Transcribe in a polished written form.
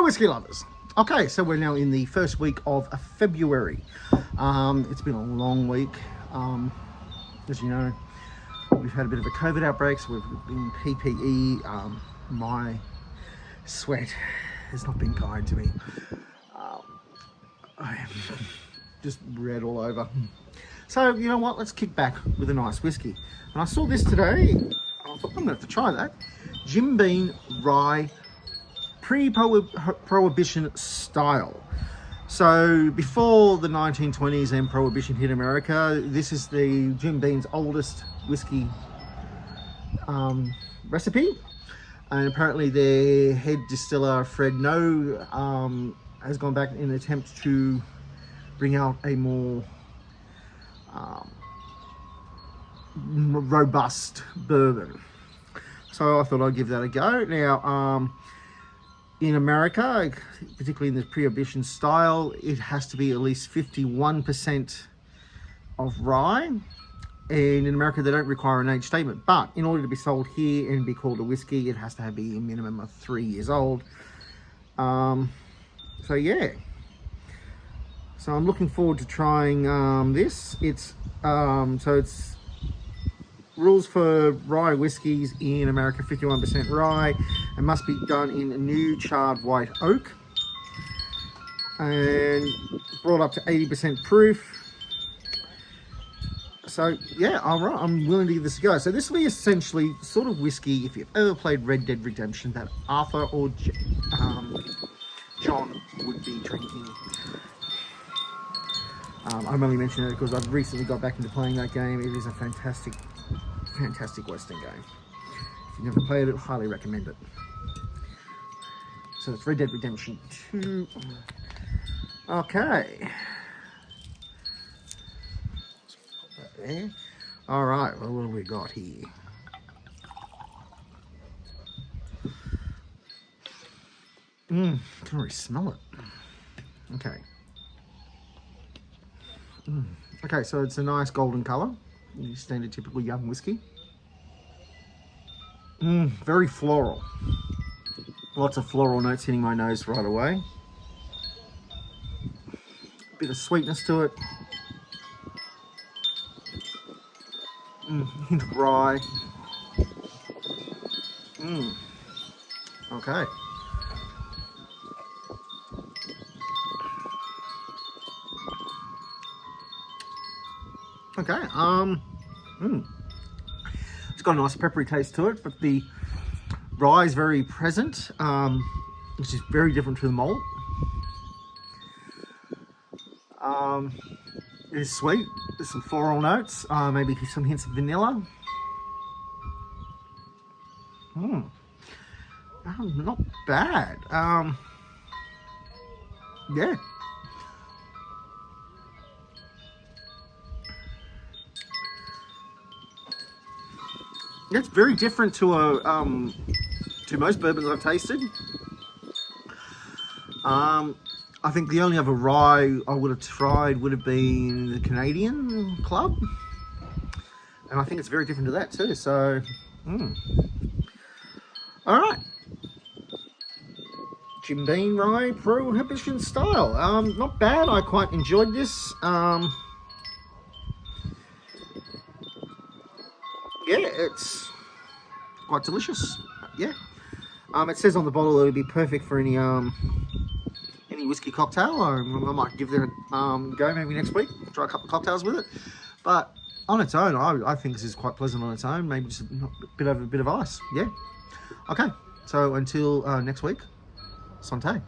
whiskey lovers. Okay, so we're now in the first week of February. It's been a long week. As you know, we've had a bit of a COVID outbreak, so we've been PPE. My sweat has not been kind to me. I am just red all over. So, you know what? Let's kick back with a nice whiskey. And I saw this today. I thought, I'm going to have to try that. Beam Rye pre-prohibition style. So before the 1920s and prohibition hit America, this is the Jim Beam's oldest whiskey recipe, and apparently their head distiller Fred No has gone back in an attempt to bring out a more robust bourbon. So I thought I'd give that a go. Now, in America, particularly in the prohibition style, it has to be at least 51% of rye. And in America, they don't require an age statement. But in order to be sold here and be called a whiskey, it has to be a minimum of 3 years old. So yeah. So I'm looking forward to trying this. It's rules for rye whiskies in America: 51% rye, and must be done in new charred white oak, and brought up to 80% proof. So yeah, I'm willing to give this a go. So this will be essentially sort of whiskey, if you've ever played Red Dead Redemption, that Arthur or John would be drinking. I'm only mentioning it because I've recently got back into playing that game. It is a fantastic Western game. If you've never played it, I highly recommend it. So it's Red Dead Redemption 2. Okay. Let's put that there. Alright, well, what have we got here? Can already smell it. Okay. Okay, so it's a nice golden colour. Standard typical young whiskey. Very floral. Lots of floral notes hitting my nose right away. Bit of sweetness to it. Hint of rye. Okay. Okay, it's got a nice peppery taste to it, but the rye is very present, which is very different to the malt. It is sweet. There's some floral notes, maybe some hints of vanilla. Not bad. Yeah. It's very different to most bourbons I've tasted. I think the only other rye I would have tried would have been the Canadian Club, and I think it's very different to that too. So, all right, Jim Beam Rye prohibition style. Not bad. I quite enjoyed this. Yeah, it's quite delicious. Yeah. It says on the bottle it'll be perfect for any whiskey cocktail. I might give it a go maybe next week. Try a couple of cocktails with it. But on its own, I think this is quite pleasant on its own. Maybe just a bit over a bit of ice. Yeah. Okay. So until next week, Santé.